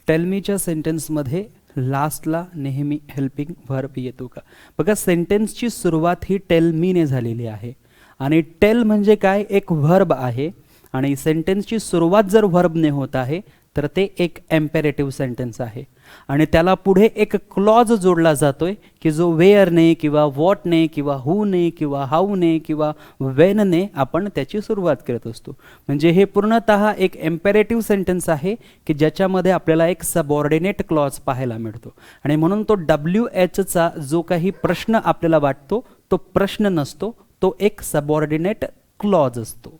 टेल मीच्या सेंटेन्समध्ये लास्टला नेहमी हेल्पिंग व्हर्ब येतो का? बघा सेंटेन्सची सुरुवात ही टेल मीने झालेली आहे आणि टेल म्हणजे काय? एक व्हर्ब आहे आणि सेंटेन्सची सुरुवात जर व्हर्बने होत आहे तर ते एक एम्पेरेटिव्ह सेंटेन्स आहे आणि त्याला पुढे एक क्लॉज जोडला जातोय की जो वेअरने किंवा वॉटने किंवा हूने किंवा हाऊने किंवा वेनने आपण त्याची सुरुवात करत असतो. म्हणजे हे पूर्णतः एक एम्पेरेटिव्ह सेंटेन्स आहे की ज्याच्यामध्ये आपल्याला एक सबऑर्डिनेट क्लॉज पाहायला मिळतो आणि म्हणून तो WHचा जो काही प्रश्न आपल्याला वाटतो तो प्रश्न नसतो, तो एक सबऑर्डिनेट क्लॉज असतो.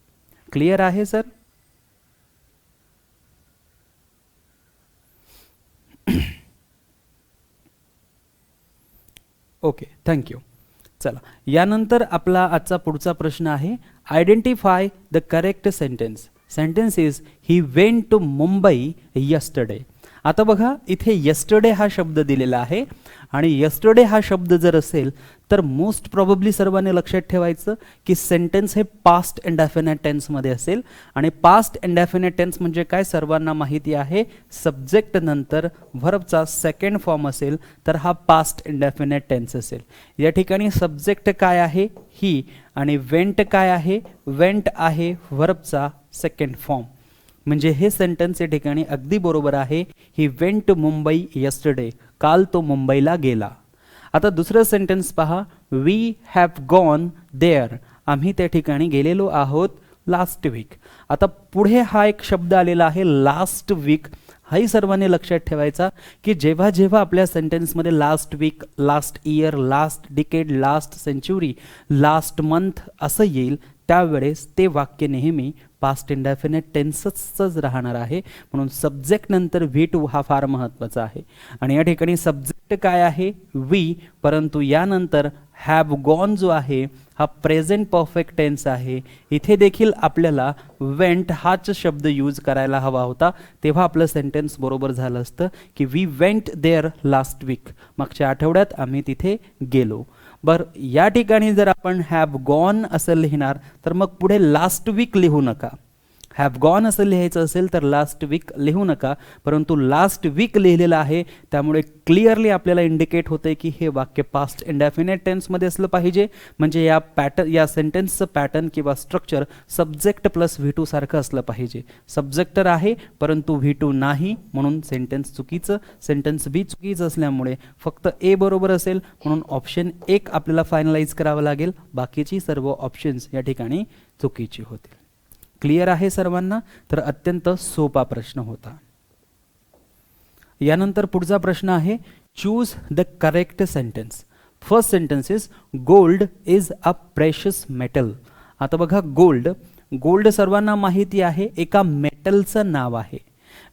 क्लिअर आहे सर? Okay, thank you. चला, यानंतर आपला आजचा पुढचा प्रश्न आहे identify the correct sentence. Sentence is he went to Mumbai yesterday. आता बघा, इथे यस्टरडे हा शब्द दिलेला आहे आणि यस्टरडे हा शब्द जर असेल तर मोस्ट प्रॉबेबली सर्वांनी लक्षात ठेवायचं की सेंटेन्स हे पास्ट इंडेफिनिट टेन्समध्ये असेल आणि पास्ट इंडेफिनिट टेन्स म्हणजे काय सर्वांना माहिती आहे, सब्जेक्ट नंतर व्हर्बचा सेकंड फॉर्म असेल तर हा पास्ट इंडेफिनिट टेन्स असेल. या ठिकाणी सब्जेक्ट काय आहे, ही, आणि वेंट काय आहे, वेंट आहे व्हर्बचा सेकंड फॉर्म. म्हणजे हे सेंटेन्स या ठिकाणी अगदी बरोबर आहे. He went to Mumbai yesterday, काल तो मुंबईला गेला. आता दुसरं सेंटेन्स पहा, वी हॅव गॉन देअर, आम्ही त्या ठिकाणी गेलेलो आहोत लास्ट वीक. आता पुढे हा एक शब्द आलेला आहे लास्ट वीक. हाही सर्वांनी लक्षात ठेवायचा की जेव्हा जेव्हा आपल्या सेंटेन्समध्ये last week, last year, last decade, last century, last month असं येईल त्यावेळेस ते वाक्य नेहमी पास्ट इंडेफिनिट टेन्सच राहणार आहे. म्हणून सब्जेक्ट नंतर V2 हा फार महत्त्वाचा आहे आणि या ठिकाणी सब्जेक्ट काय आहे, वी, परंतु यानंतर हॅव गॉन जो आहे हा प्रेझेंट परफेक्ट टेन्स आहे. इथे देखील आपल्याला वेंट हाच शब्द यूज करायला हवा होता, तेव्हा आपलं सेंटेन्स बरोबर झालं असतं की we went there last week, मागच्या आठवड्यात आम्ही तिथे गेलो. बरं, या ठिकाणी जर आपण हॅव गॉन असं लिहिणार तर मग पुढे लास्ट वीक लिहू नका. हॅव गॉन असं लिहायचं असेल तर लास्ट वीक लिहू नका, परंतु लास्ट वीक लिहिलेलं आहे त्यामुळे क्लिअरली आपल्याला इंडिकेट होते की हे वाक्य पास्ट इंडेफिनिट टेन्समध्ये असलं पाहिजे. म्हणजे या सेंटेन्सचं पॅटर्न किंवा स्ट्रक्चर सब्जेक्ट प्लस V2 सारखं असलं पाहिजे. सब्जेक्ट तर आहे परंतु V2 नाही, म्हणून सेंटेन्स चुकीचं. सेंटेन्स बी चुकीचं असल्यामुळे फक्त ए बरोबर असेल, म्हणून ऑप्शन 1 आपल्याला फायनलाइज करावं लागेल. बाकीची सर्व ऑप्शन्स या ठिकाणी चुकीची होतील. क्लिअर आहे सर्वांना? तर अत्यंत सोपा प्रश्न होता. यानंतर पुढचा प्रश्न आहे choose the correct sentence. First sentence is gold is a precious metal. आता बघा, गोल्ड सर्वांना माहिती आहे एका मेटलचं नाव आहे.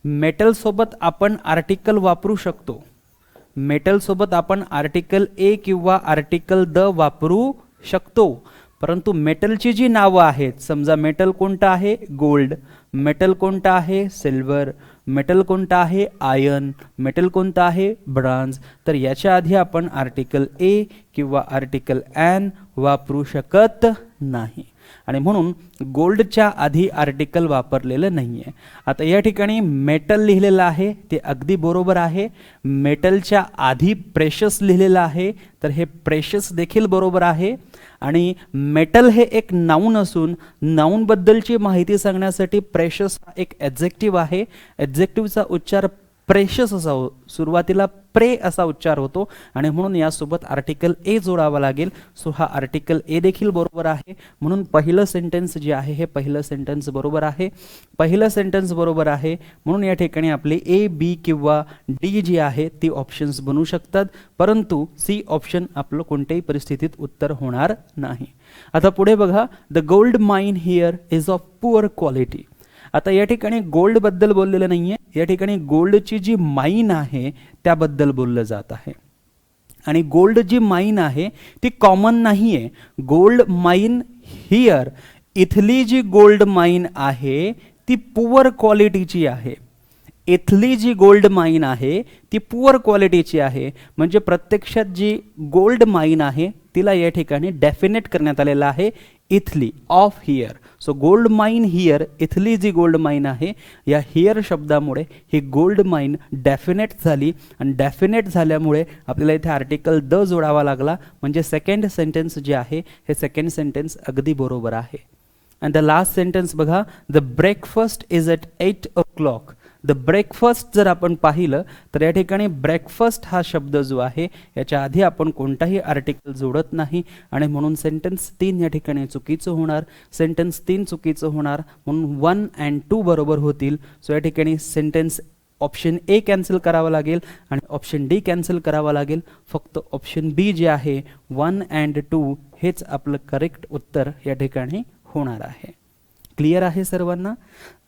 मेटल सोबत आपण आर्टिकल वापरू शकतो. मेटल सोबत आपण आर्टिकल ए किंवा आर्टिकल द वापरू शकतो, परंतु मेटलची जी नावं आहेत, समजा मेटल कोणतं आहे, गोल्ड, मेटल कोणतं आहे, सिल्वर, मेटल कोणतं आहे, आयर्न, मेटल कोणतं आहे, ब्रॉन्झ, तर याच्या आधी आपण आर्टिकल ए किंवा आर्टिकल ॲन वापरू शकत नाही आणि म्हणून गोल्डच्या आधी आर्टिकल वापरलेलं नाही आहे. आता या ठिकाणी मेटल लिहिलेलं आहे ते अगदी बरोबर आहे. मेटलच्या आधी प्रेशस लिहिलेलं आहे तर हे प्रेशस देखील बरोबर आहे. आणि मेटल हे एक नाऊन असून नाऊनबद्दलची माहिती सांगण्यासाठी प्रेशस हा एक ॲडजेक्टिव्ह आहे. ॲडजेक्टिव्हचा उच्चार प्रेशस असा सुरुवातीला प्रे असा उच्चार होतो आणि म्हणून यासोबत आर्टिकल ए जोडावा लागेल. सो हा आर्टिकल ए देखील बरोबर आहे. म्हणून पहिलं सेंटेन्स जे आहे हे पहिलं सेंटेन्स बरोबर आहे. पहिलं सेंटेन्स बरोबर आहे म्हणून या ठिकाणी आपले ए, बी किंवा डी जी आहे ती ऑप्शन्स बनू शकतात, परंतु सी ऑप्शन आपलं कोणत्याही परिस्थितीत उत्तर होणार नाही. आता पुढे बघा, the gold mine here is of poor quality. आता या ठिकाणी गोल्ड बद्दल बोललेलं नाहीये, या ठिकाणी गोल्डची जी माइन आहे त्याबद्दल बोललं जात आहे. आणि गोल्ड जी माइन आहे ती कॉमन नाहीये. गोल्ड माइन हिअर, इथली जी गोल्ड माइन आहे ती पुअर क्वालिटीची आहे. इथली जी गोल्ड माइन आहे ती पुअर क्वालिटीची आहे. म्हणजे प्रत्यक्षात जी गोल्ड माइन आहे तिला या ठिकाणी डेफिनेट करण्यात आलेलं आहे इथली, of here. So gold mine here, इथली जी गोल्ड माइन आहे या हिअर शब्दामुळे ही गोल्ड माइन डेफिनेट झाली आणि डेफिनेट झाल्यामुळे आपल्याला इथे आर्टिकल द जोडावा लागला. म्हणजे सेकंड सेंटेन्स जे आहे हे सेकंड सेंटेन्स अगदी बरोबर आहे. अँड द लास्ट सेंटेन्स बघा, the breakfast is at 8 o'clock. The breakfast जर आपण पाहिलं तर या ठिकाणी ब्रेकफास्ट हा शब्द जो आहे याच्या आधी आपण कोणताही आर्टिकल जोडत नाही आणि म्हणून सेंटेन्स 3 या ठिकाणी चुकीचं होणार. सेंटेन्स 3 चुकीचं होणार म्हणून 1 and 2 बरोबर होतील. सो या ठिकाणी सेंटेन्स ऑप्शन ए कॅन्सल करावा लागेल आणि ऑप्शन डी कॅन्सल करावा लागेल. फक्त ऑप्शन बी जे आहे 1 and 2 हेच आपलं करेक्ट उत्तर या ठिकाणी होणार आहे. क्लिअर आहे सर्वांना.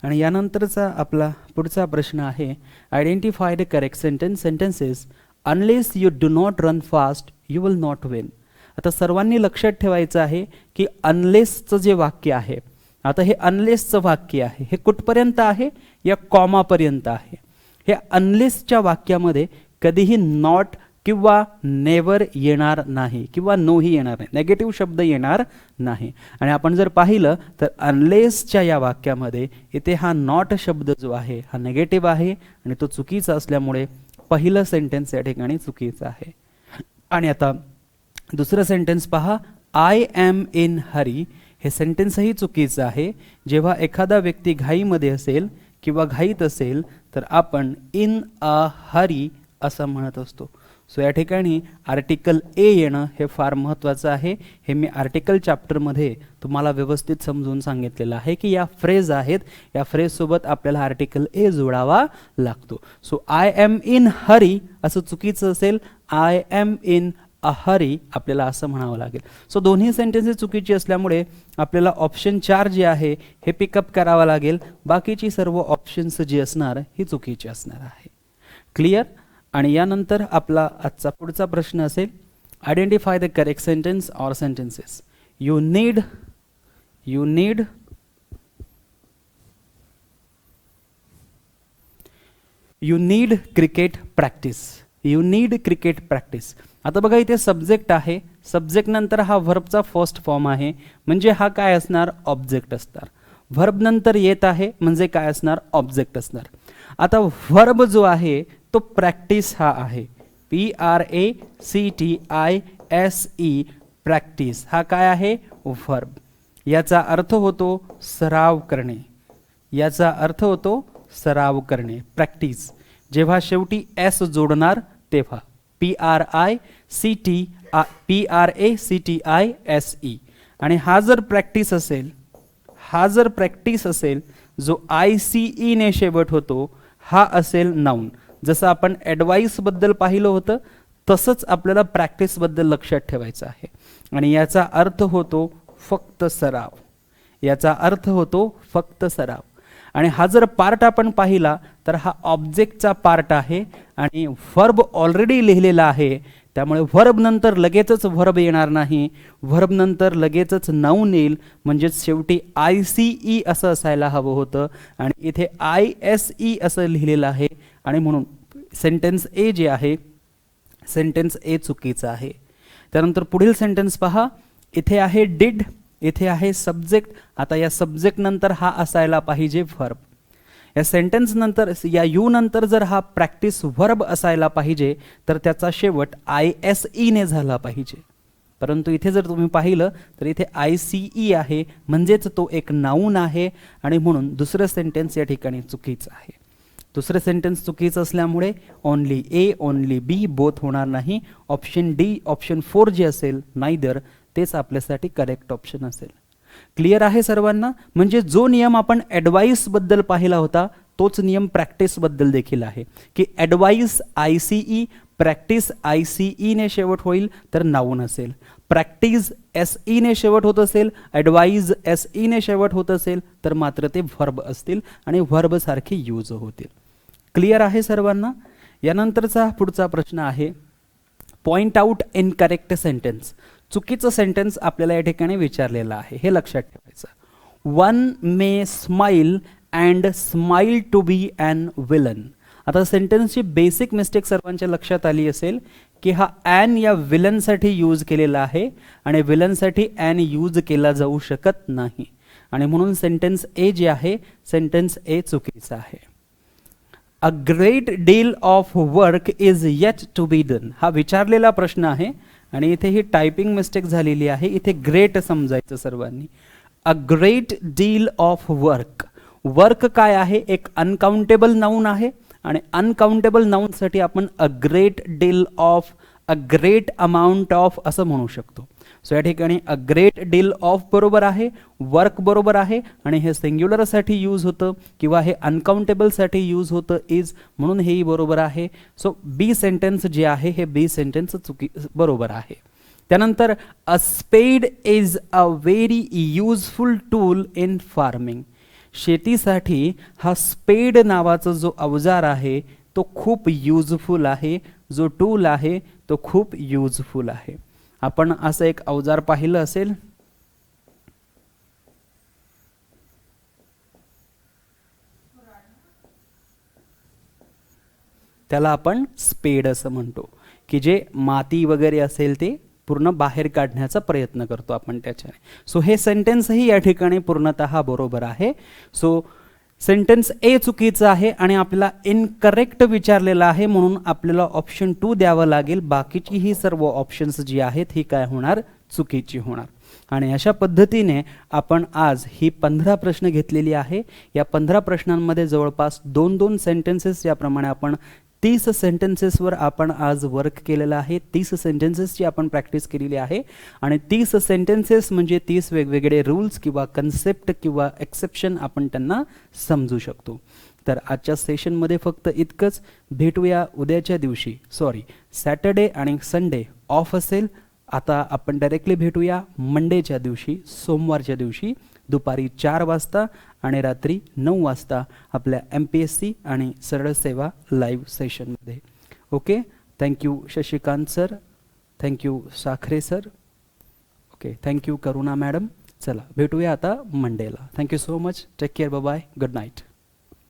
आणि यानंतरचा आपला पुढचा प्रश्न आहे identify the correct sentences unless you do not run fast you will not win. आता सर्वांनी लक्षात ठेवायचं आहे की अनलेसचं जे वाक्य आहे, आता हे अनलेसचं वाक्य आहे, हे कुठपर्यंत आहे, या कॉमापर्यंत आहे. हे अनलेसच्या वाक्यामध्ये कधीही नॉट किंवा नेवर येणार नाही किंवा नोही येणार नाही, नेगेटिव्ह शब्द येणार नाही. आणि आपण जर पाहिलं तर अनलेसच्या या वाक्यामध्ये इथे हा नॉट शब्द जो आहे हा नेगेटिव्ह आहे आणि तो चुकीचा असल्यामुळे पहिलं सेंटेन्स या ठिकाणी चुकीचं आहे. आणि आता दुसरं सेंटेन्स पहा, आय एम इन हरी. हे सेंटेन्सही चुकीचं आहे. जेव्हा एखादा व्यक्ती घाईमध्ये असेल किंवा घाईत असेल तर आपण इन अ हरी असं म्हणत असतो. सो या ठिकाणी आर्टिकल ए येणं हे फार महत्त्वाचं आहे. हे मी आर्टिकल चॅप्टरमध्ये तुम्हाला व्यवस्थित समजून सांगितलेलं आहे की या फ्रेज आहेत, या फ्रेजसोबत आपल्याला आर्टिकल ए जोडावा लागतो. So I am in hurry असं चुकीचं असेल, I am in a hurry आपल्याला असं म्हणावं लागेल. सो दोन्ही सेंटेन्सेस चुकीची असल्यामुळे आपल्याला ऑप्शन 4 जे आहे हे पिकअप करावं लागेल. बाकीची सर्व ऑप्शन्स जी असणार ही चुकीची असणार आहे. क्लिअर. आणि यानंतर आपला आजचा पुढचा प्रश्न असेल identify the correct sentence or sentences. You need cricket practice. आता बघा इथे सब्जेक्ट आहे, सब्जेक्ट नंतर हा व्हर्बचा फर्स्ट फॉर्म आहे म्हणजे हा काय असणार, ऑब्जेक्ट असणार. व्हर्ब नंतर येत आहे म्हणजे काय असणार, ऑब्जेक्ट असणार. आता व्हर्ब जो आहे तो प्रॅक्टिस हा आहे, PRACTISE प्रॅक्टिस हा काय आहे, व्हर्ब. याचा अर्थ होतो सराव करणे, याचा अर्थ होतो सराव करणे, प्रॅक्टिस. जेव्हा शेवटी एस जोडणार तेव्हा PRACTISE. आणि हा जर प्रॅक्टिस असेल जो ICE ने शेवट होतो हा असेल नाउन. जसं आपण ॲडवाइस बद्दल पाहिलं होतं तसंच आपल्याला प्रॅक्टिस बद्दल लक्षात ठेवायचं आहे. आणि याचा अर्थ होतो फक्त सराव, याचा अर्थ होतो फक्त सराव. आणि हा जर पार्ट आपण पाहिला तर हा ऑब्जेक्टचा पार्ट आहे आणि व्हर्ब ऑलरेडी लिहिलेला आहे, त्यामुळे व्हर्ब नंतर लगेचच व्हर्ब येणार नाही, व्हर्ब नंतर लगेचच नाउन येईल. म्हणजेच शेवटी ICE असं असायला हवं होतं आणि इथे ISE असं लिहिलेलं आहे आणि म्हणून सेंटेन्स ए जे आहे सेंटेन्स ए चुकीचं आहे. त्यानंतर पुढील सेंटेन्स पहा, इथे आहे डिड, इथे आहे सब्जेक्ट. आता या सब्जेक्ट नंतर हा असायला पाहिजे व्हर्ब. या सेंटेन्स नंतर या यू नंतर जर हा प्रॅक्टिस व्हर्ब असायला पाहिजे तर त्याचा शेवट ISE ने झाला पाहिजे. परंतु इथे जर तुम्ही पाहिलं तर इथे ICE आहे म्हणजेच तो एक नाउन आहे आणि म्हणून दुसरं सेंटेन्स या ठिकाणी चुकीचं आहे. दुसरं सेंटेन्स चुकीचं असल्यामुळे only A only B both होणार नाही. ऑप्शन डी ऑप्शन 4 जे असेल नाईदर तेच आपल्यासाठी करेक्ट ऑप्शन असेल. क्लिअर आहे सर्वांना. म्हणजे जो नियम आपण ॲडवाइस बद्दल पाहिला होता तोच नियम प्रॅक्टिस बद्दल देखील आहे की ॲडवाइस ICE, प्रॅक्टिस ICE ने शेवट होईल तर नाउन असेल. प्रॅक्टिस SE ने शेवट होत असेल, ॲडवाइज SE ने शेवट होत असेल तर मात्र ते व्हर्ब असतील आणि व्हर्ब सारखे यूज होतील. क्लिअर आहे सर्वांना. यानंतरचा पुढचा प्रश्न आहे पॉइंट आउट इनकरेक्ट सेंटेन्स. चुकीचं सेंटेन्स आपल्याला या ठिकाणी विचारलेलं आहे, हे लक्षात ठेवायचं. One may smile and smile to be an villain. आता सेंटेन्सची बेसिक मिस्टेक सर्वांच्या लक्षात आली असेल की हा ॲन या विलनसाठी यूज केलेला आहे आणि विलनसाठी ॲन यूज केला जाऊ शकत नाही आणि म्हणून सेंटेन्स ए जे आहे सेंटेन्स ए चुकीचा आहे. A great deal of work is yet to be done हा विचारलेला प्रश्न आहे आणि इथे ही टायपिंग मिस्टेक झालेली आहे. इथे ग्रेट समजायचं सर्वांनी. अ great deal of work, work काय आहे, एक अनकाउंटेबल नाऊन आहे आणि अनकाउंटेबल नाऊनसाठी आपण अ great deal of, a great amount of असं म्हणू शकतो. सो या ठिकाणी अ ग्रेट डील ऑफ बरोबर आहे, वर्क बरोबर आहे आणि हे सिंग्युलरसाठी यूज होतं किंवा हे अनकाउंटेबलसाठी यूज होतं इज, म्हणून हेही बरोबर आहे. सो बी सेंटेन्स जे आहे हे बी सेंटेन्स बरोबर आहे. त्यानंतर अ स्पेड is a very useful tool in farming. शेतीसाठी हा स्पेड नावाचा जो अवजार आहे तो खूप युजफुल आहे, जो टूल आहे तो खूप युजफुल आहे. आपण असं एक अवजार पाहिलं असेल, त्याला आपण स्पेड असं म्हणतो, की जे माती वगैरे असेल ते पूर्ण बाहेर काढण्याचा प्रयत्न करतो आपण त्याच्याने. सो हे सेंटेन्सही या ठिकाणी पूर्णतः बरोबर आहे. सो सेंटेन्स ए चुकीचं आहे आणि आपल्याला इनकरेक्ट विचारलेलं आहे, म्हणून आपल्याला ऑप्शन 2 द्यावं लागेल. बाकीची ही सर्व ऑप्शन्स जी आहेत ही काय होणार, चुकीची होणार. आणि अशा पद्धतीने आपण आज ही 15 प्रश्न घेतलेली आहे. या 15 प्रश्नांमध्ये जवळपास 2-2 सेंटेन्सेस याप्रमाणे आपण 30 सेंटेन्सेसवर आपण आज वर्क केलेलं आहे. 30 सेंटेन्सेसची आपण प्रॅक्टिस केलेली आहे आणि 30 सेंटेन्सेस म्हणजे 30 वेगवेगळे रूल्स किंवा कन्सेप्ट किंवा एक्सेप्शन आपण त्यांना समजू शकतो. तर आजच्या सेशनमध्ये फक्त इतकंच. भेटूया उद्याच्या दिवशी, सॅटर्डे आणि संडे ऑफ असेल. आता आपण डायरेक्टली भेटूया मंडेच्या दिवशी, सोमवारच्या दिवशी दुपारी 4 वाजता आणि रात्री 9 वाजता आपल्या MPSC आणि सरळ सेवा लाईव्ह सेशनमध्ये. Okay, thank you Shashikant sir, thank you Sakhare sir, okay, thank you Karuna madam. चला भेटूया आता मंडेला. Thank you so much, take care, bye bye, good night.